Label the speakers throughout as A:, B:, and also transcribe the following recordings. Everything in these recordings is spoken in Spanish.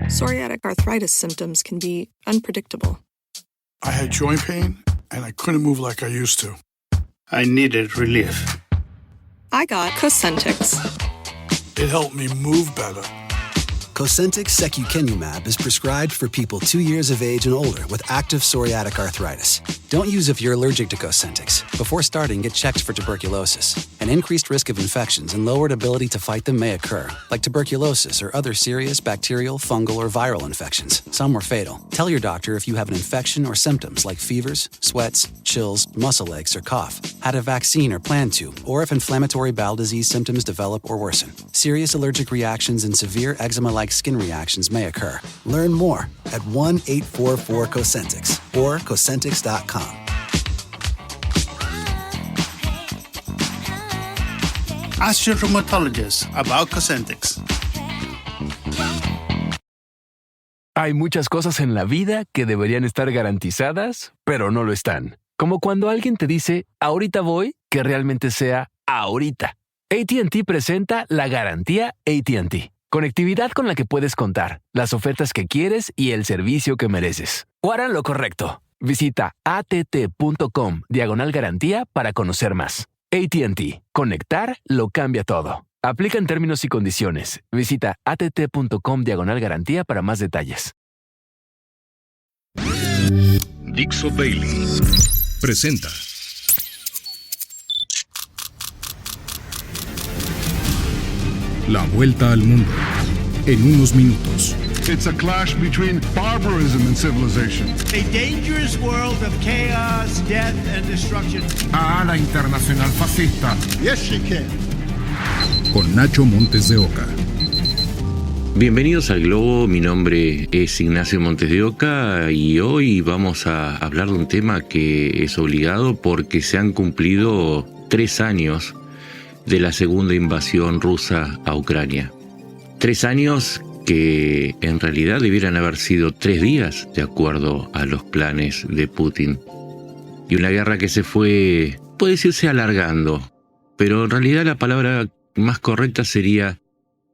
A: Psoriatic arthritis symptoms can be unpredictable.
B: I had joint pain, and I couldn't move like I used to.
C: I needed relief.
A: I got Cosentyx.
B: It helped me move better.
D: Cosentyx secukinumab is prescribed for people 2 years of age and older with active psoriatic arthritis. Don't use if you're allergic to Cosentyx. Before starting, get checked for tuberculosis. An increased risk of infections and lowered ability to fight them may occur, like tuberculosis or other serious bacterial, fungal, or viral infections. Some were fatal. Tell your doctor if you have an infection or symptoms like fevers, sweats, chills, muscle aches, or cough, had a vaccine or plan to, or if inflammatory bowel disease symptoms develop or worsen. Serious allergic reactions and severe eczema-like skin reactions may occur. Learn more at 1-844-COSENTYX or Cosentyx.com.
C: Ask your rheumatologist about Cosentyx.
E: Hay muchas cosas en la vida que deberían estar garantizadas, pero no lo están. Como cuando alguien te dice, ahorita voy, que realmente sea ahorita. AT&T presenta la garantía AT&T. Conectividad con la que puedes contar, las ofertas que quieres y el servicio que mereces. O harán lo correcto. Visita att.com/garantía para conocer más. AT&T. Conectar lo cambia todo. Aplica en términos y condiciones. Visita att.com/garantía para más detalles.
F: Dixo Daily presenta La Vuelta al Mundo en unos minutos.
G: It's a clash between barbarism and civilization.
H: A dangerous world of chaos, death, and destruction.
G: La internacional fascista.
H: Yes, she can.
F: Con Nacho Montes de Oca.
I: Bienvenidos al Globo, mi nombre es Ignacio Montes de Oca y hoy vamos a hablar de un tema que es obligado porque se han cumplido 3 años de la segunda invasión rusa a Ucrania. 3 años que en realidad debieran haber sido 3 días de acuerdo a los planes de Putin. Y una guerra que se fue, puede decirse, alargando, pero en realidad la palabra más correcta sería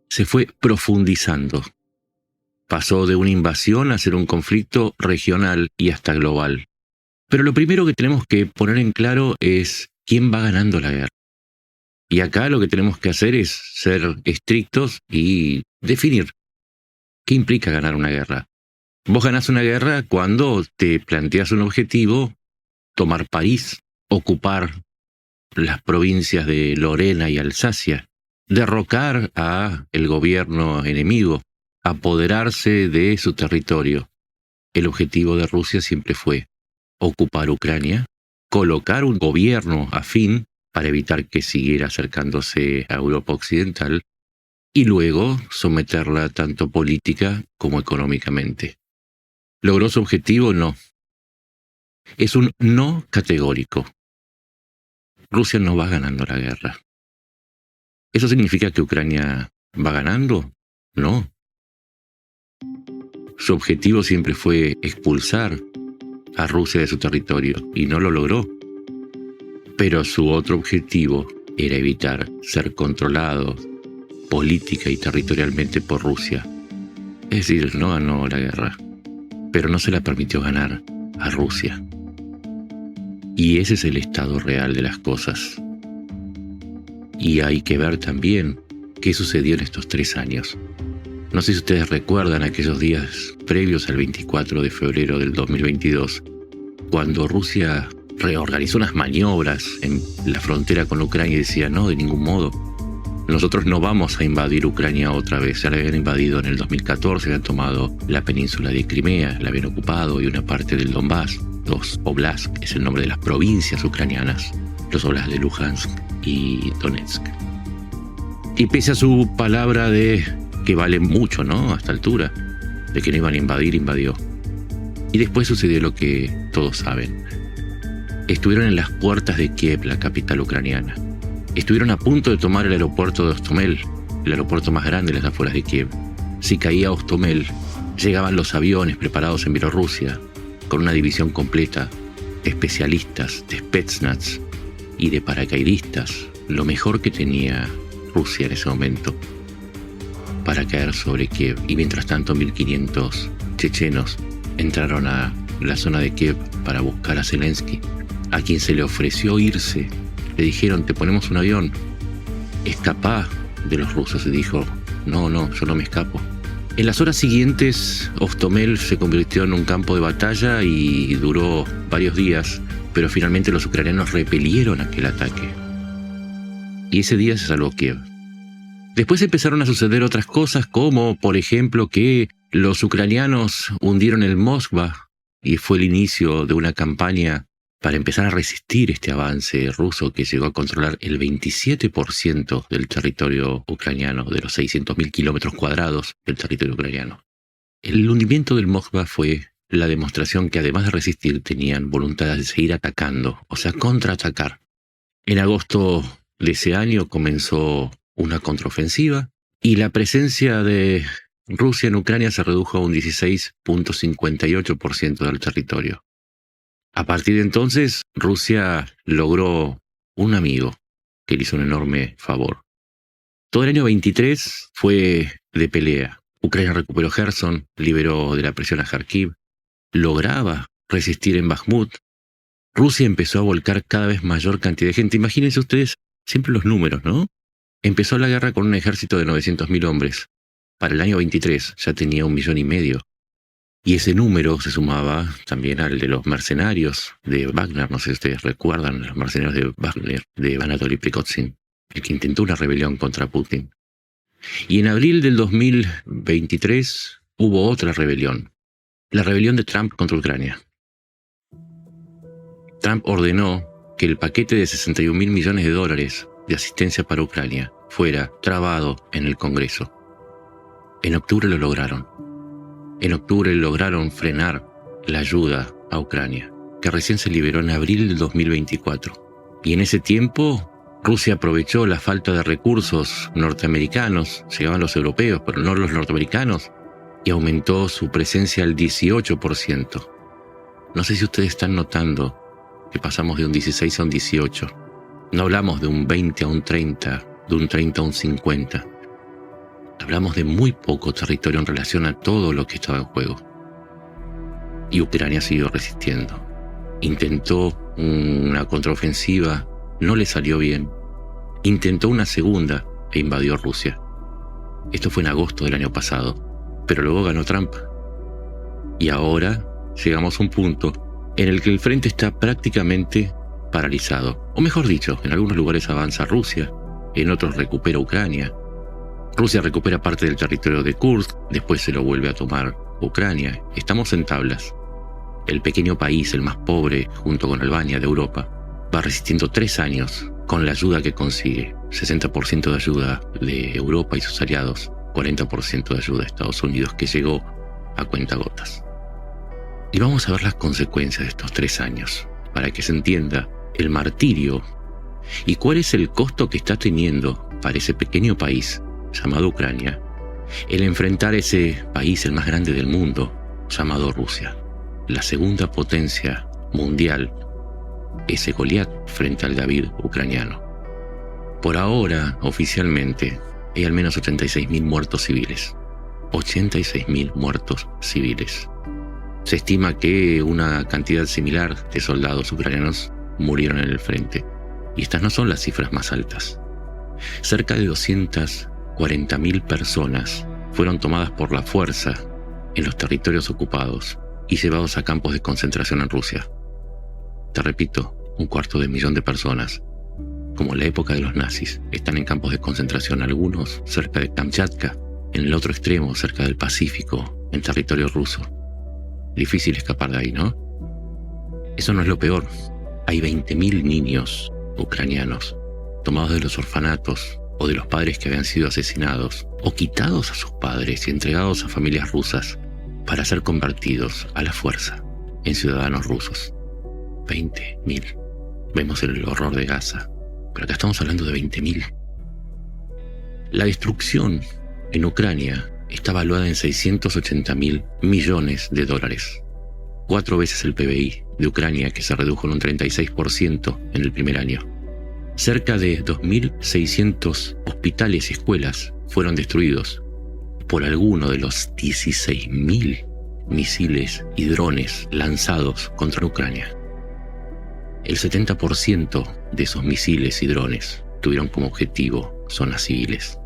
I: se fue profundizando. Pasó de una invasión a ser un conflicto regional y hasta global. Pero lo primero que tenemos que poner en claro es quién va ganando la guerra. Y acá lo que tenemos que hacer es ser estrictos y definir qué implica ganar una guerra. Vos ganás una guerra cuando te planteas un objetivo, tomar París, ocupar las provincias de Lorena y Alsacia, derrocar a el gobierno enemigo, apoderarse de su territorio. El objetivo de Rusia siempre fue ocupar Ucrania, colocar un gobierno afín para evitar que siguiera acercándose a Europa Occidental, y luego someterla tanto política como económicamente. ¿Logró su objetivo? No. Es un no categórico. Rusia no va ganando la guerra. ¿Eso significa que Ucrania va ganando? No. Su objetivo siempre fue expulsar a Rusia de su territorio y no lo logró. Pero su otro objetivo era evitar ser controlado política y territorialmente por Rusia. Es decir, no ganó la guerra, pero no se la permitió ganar a Rusia. Y ese es el estado real de las cosas. Y hay que ver también qué sucedió en estos 3 años. No sé si ustedes recuerdan aquellos días previos al 24 de febrero del 2022, cuando Rusia reorganizó unas maniobras en la frontera con Ucrania y decía, no, de ningún modo. Nosotros no vamos a invadir Ucrania otra vez. Ya la habían invadido en el 2014, habían tomado la península de Crimea, la habían ocupado y una parte del Donbass. Los Oblast es el nombre de las provincias ucranianas, los Oblast de Luhansk y Donetsk. Y pese a su palabra de que vale mucho, ¿no?, a esta altura, de que no iban a invadir, invadió. Y después sucedió lo que todos saben. Estuvieron en las puertas de Kiev, la capital ucraniana. Estuvieron a punto de tomar el aeropuerto de Hostomel, el aeropuerto más grande de las afueras de Kiev. Si caía Hostomel, llegaban los aviones preparados en Bielorrusia, con una división completa, especialistas de Spetsnaz y de paracaidistas, lo mejor que tenía Rusia en ese momento. para caer sobre Kiev. Y mientras tanto 1.500 chechenos entraron a la zona de Kiev para buscar a Zelensky, a quien se le ofreció irse. Le dijeron: te ponemos un avión, escapá de los rusos. Y dijo: no, yo no me escapo. En las horas siguientes, Hostomel se convirtió en un campo de batalla y duró varios días, pero finalmente los ucranianos repelieron aquel ataque. Y ese día se salvó Kiev. Después empezaron a suceder otras cosas, como, por ejemplo, que los ucranianos hundieron el Moskva, y fue el inicio de una campaña para empezar a resistir este avance ruso que llegó a controlar el 27% del territorio ucraniano, de los 600.000 kilómetros cuadrados del territorio ucraniano. El hundimiento del Moskva fue la demostración que, además de resistir, tenían voluntad de seguir atacando, o sea, contraatacar. En agosto de ese año comenzó una contraofensiva y la presencia de Rusia en Ucrania se redujo a un 16.58% del territorio. A partir de entonces, Rusia logró un amigo que le hizo un enorme favor. Todo el año 23 fue de pelea. Ucrania recuperó Kherson, liberó de la presión a Kharkiv, lograba resistir en Bakhmut. Rusia empezó a volcar cada vez mayor cantidad de gente. Imagínense ustedes siempre los números, ¿no? Empezó la guerra con un ejército de 900.000 hombres. Para el año 23 ya tenía 1,5 millones. Y ese número se sumaba también al de los mercenarios de Wagner. No sé si ustedes recuerdan, los mercenarios de Wagner, de Anatoly Prigozhin, el que intentó una rebelión contra Putin. Y en abril del 2023 hubo otra rebelión, la rebelión de Trump contra Ucrania. Trump ordenó que el paquete de $61.000 millones de asistencia para Ucrania fuera trabado en el Congreso. En octubre lo lograron. En octubre lograron frenar la ayuda a Ucrania, que recién se liberó en abril del 2024. Y en ese tiempo, Rusia aprovechó la falta de recursos norteamericanos, llegaban los europeos, pero no los norteamericanos, y aumentó su presencia al 18%. No sé si ustedes están notando que pasamos de un 16 a un 18. No hablamos de un 20 a un 30, de un 30 a un 50. Hablamos de muy poco territorio en relación a todo lo que estaba en juego. Y Ucrania siguió resistiendo. Intentó una contraofensiva, no le salió bien. Intentó una segunda e invadió Rusia. Esto fue en agosto del año pasado, pero luego ganó Trump. Y ahora llegamos a un punto en el que el frente está prácticamente paralizado. O mejor dicho, en algunos lugares avanza Rusia, en otros recupera Ucrania. Rusia recupera parte del territorio de Kursk, después se lo vuelve a tomar Ucrania. Estamos en tablas. El pequeño país, el más pobre, junto con Albania de Europa, va resistiendo 3 años con la ayuda que consigue. 60% de ayuda de Europa y sus aliados, 40% de ayuda de Estados Unidos, que llegó a cuentagotas. Y vamos a ver las consecuencias de estos 3 años, para que se entienda el martirio y cuál es el costo que está teniendo para ese pequeño país llamado Ucrania, el enfrentar ese país, el más grande del mundo, llamado Rusia, la segunda potencia mundial, ese Goliat frente al David ucraniano. Por ahora, oficialmente, hay al menos 86.000 muertos civiles. 86.000 muertos civiles. Se estima que una cantidad similar de soldados ucranianos murieron en el frente. Y estas no son las cifras más altas. Cerca de 240.000 personas fueron tomadas por la fuerza en los territorios ocupados y llevados a campos de concentración en Rusia. Te repito, 250.000 personas, como en la época de los nazis, están en campos de concentración, algunos cerca de Kamchatka, en el otro extremo, cerca del Pacífico, en territorio ruso. Difícil escapar de ahí, ¿no? Eso no es lo peor. Hay 20.000 niños ucranianos tomados de los orfanatos o de los padres que habían sido asesinados o quitados a sus padres y entregados a familias rusas para ser convertidos a la fuerza en ciudadanos rusos. 20.000. Vemos el horror de Gaza, pero acá estamos hablando de 20.000. La destrucción en Ucrania está valuada en $680.000 millones. 4 veces el PBI de Ucrania, que se redujo en un 36% en el primer año. Cerca de 2.600 hospitales y escuelas fueron destruidos por alguno de los 16.000 misiles y drones lanzados contra Ucrania. El 70% de esos misiles y drones tuvieron como objetivo zonas civiles.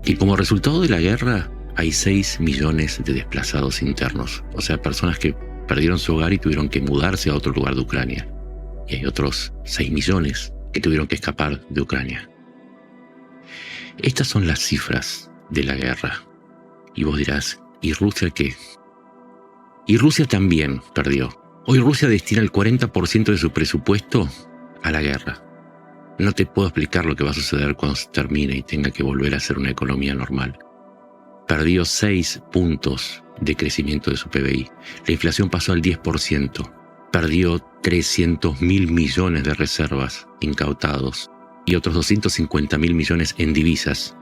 I: Y como resultado de la guerra, hay 6 millones de desplazados internos, o sea, personas que perdieron su hogar y tuvieron que mudarse a otro lugar de Ucrania. Y hay otros 6 millones que tuvieron que escapar de Ucrania. Estas son las cifras de la guerra. Y vos dirás, ¿y Rusia qué? Y Rusia también perdió. Hoy Rusia destina el 40% de su presupuesto a la guerra. No te puedo explicar lo que va a suceder cuando se termine y tenga que volver a ser una economía normal. Perdió 6 puntos de crecimiento de su PBI. La inflación pasó al 10%. Perdió 300.000 millones de reservas incautados y otros 250.000 millones en divisas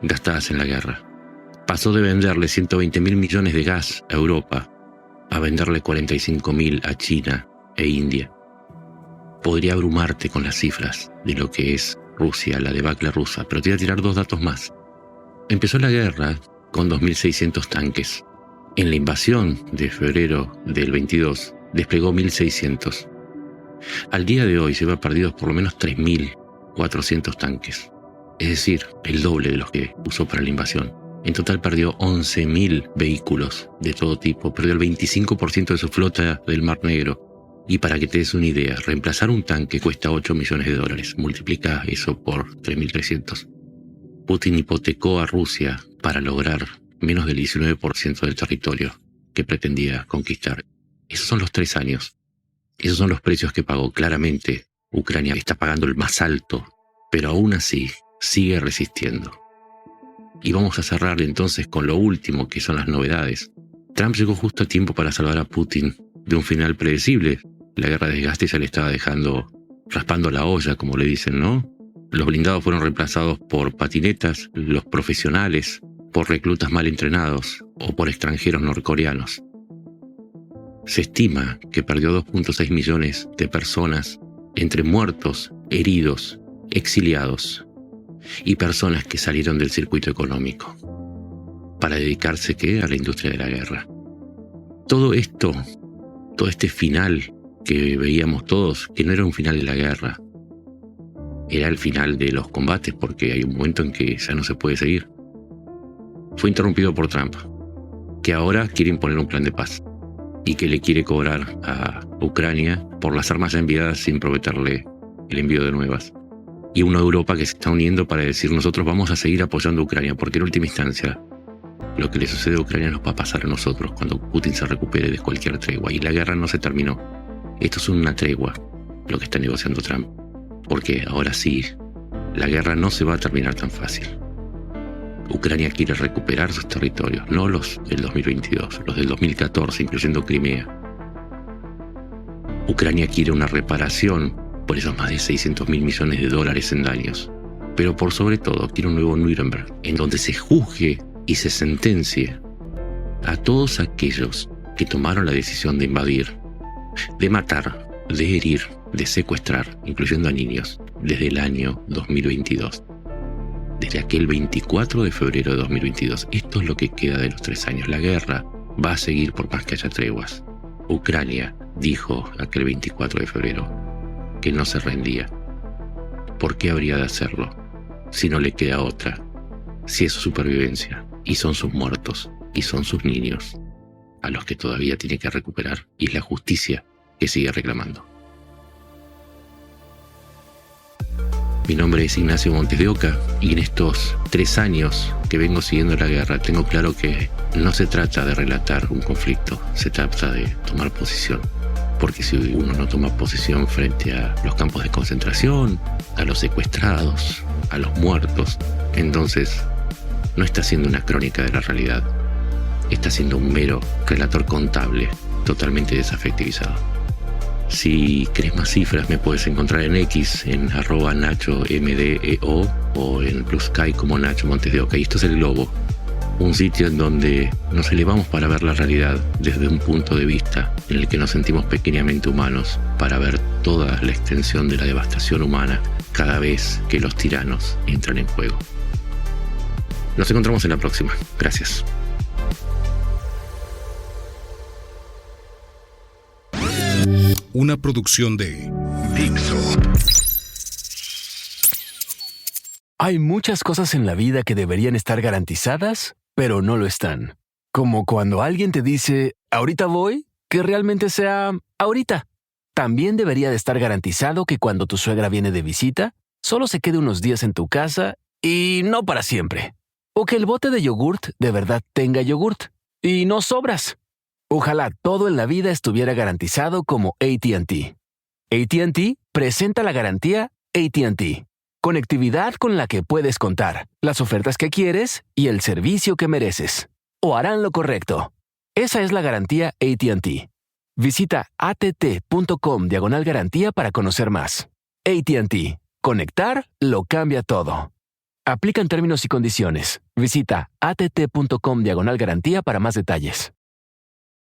I: gastadas en la guerra. Pasó de venderle 120.000 millones de gas a Europa a venderle 45.000 a China e India. Podría abrumarte con las cifras de lo que es Rusia, la debacle rusa, pero te voy a tirar 2 datos más. Empezó la guerra con 2.600 tanques. En la invasión de febrero del 22 desplegó 1.600. Al día de hoy lleva perdidos por lo menos 3.400 tanques. Es decir, el doble de los que usó para la invasión. En total perdió 11.000 vehículos de todo tipo, perdió el 25% de su flota del Mar Negro. Y para que te des una idea, reemplazar un tanque cuesta $8 millones. Multiplica eso por 3.300. Putin hipotecó a Rusia para lograr menos del 19% del territorio que pretendía conquistar. Esos son los 3 años. Esos son los precios que pagó. Claramente, Ucrania está pagando el más alto, pero aún así sigue resistiendo. Y vamos a cerrar entonces con lo último, que son las novedades. Trump llegó justo a tiempo para salvar a Putin de un final predecible. La guerra de desgaste ya le estaba dejando raspando la olla, como le dicen, ¿no? Los blindados fueron reemplazados por patinetas, los profesionales por reclutas mal entrenados o por extranjeros norcoreanos. Se estima que perdió 2.6 millones de personas entre muertos, heridos, exiliados y personas que salieron del circuito económico para dedicarse a la industria de la guerra. Todo esto, todo este final que veíamos todos, que no era un final de la guerra, era el final de los combates, porque hay un momento en que ya no se puede seguir. Fue interrumpido por Trump, que ahora quiere imponer un plan de paz y que le quiere cobrar a Ucrania por las armas ya enviadas sin prometerle el envío de nuevas. Y una Europa que se está uniendo para decir: nosotros vamos a seguir apoyando a Ucrania, porque en última instancia lo que le sucede a Ucrania nos va a pasar a nosotros cuando Putin se recupere de cualquier tregua. Y la guerra no se terminó. Esto es una tregua, lo que está negociando Trump. Porque ahora sí, la guerra no se va a terminar tan fácil. Ucrania quiere recuperar sus territorios, no los del 2022, los del 2014, incluyendo Crimea. Ucrania quiere una reparación por esos más de $600.000 millones en daños. Pero por sobre todo quiere un nuevo Nuremberg, en donde se juzgue y se sentencie a todos aquellos que tomaron la decisión de invadir, de matar, de herir, de secuestrar, incluyendo a niños, desde el año 2022. Desde aquel 24 de febrero de 2022. Esto es lo que queda de los 3 años. La guerra va a seguir por más que haya treguas. Ucrania dijo aquel 24 de febrero que no se rendía. ¿Por qué habría de hacerlo si no le queda otra? Si es su supervivencia, y son sus muertos, y son sus niños, a los que todavía tiene que recuperar, y es la justicia que sigue reclamando. Mi nombre es Ignacio Montes de Oca, y en estos 3 años que vengo siguiendo la guerra tengo claro que no se trata de relatar un conflicto, se trata de tomar posición. Porque si uno no toma posición frente a los campos de concentración, a los secuestrados, a los muertos, entonces no está siendo una crónica de la realidad, está siendo un mero relator contable, totalmente desafectivizado. Si querés más cifras me puedes encontrar en X, en @NachoMDEO o en Blue Sky como Nacho Montes de Oca. Y esto es El Globo, un sitio en donde nos elevamos para ver la realidad desde un punto de vista en el que nos sentimos pequeñamente humanos, para ver toda la extensión de la devastación humana cada vez que los tiranos entran en juego. Nos encontramos en la próxima. Gracias.
F: Una producción de Dixo.
E: Hay muchas cosas en la vida que deberían estar garantizadas, pero no lo están. Como cuando alguien te dice, ahorita voy, que realmente sea ahorita. También debería de estar garantizado que cuando tu suegra viene de visita, solo se quede unos días en tu casa y no para siempre. O que el bote de yogurt de verdad tenga yogurt y no sobras. Ojalá todo en la vida estuviera garantizado como AT&T. AT&T presenta la garantía AT&T. Conectividad con la que puedes contar, las ofertas que quieres y el servicio que mereces. O harán lo correcto. Esa es la garantía AT&T. Visita att.com/garantía para conocer más. AT&T. Conectar lo cambia todo. Aplican términos y condiciones. Visita att.com/garantía para más detalles.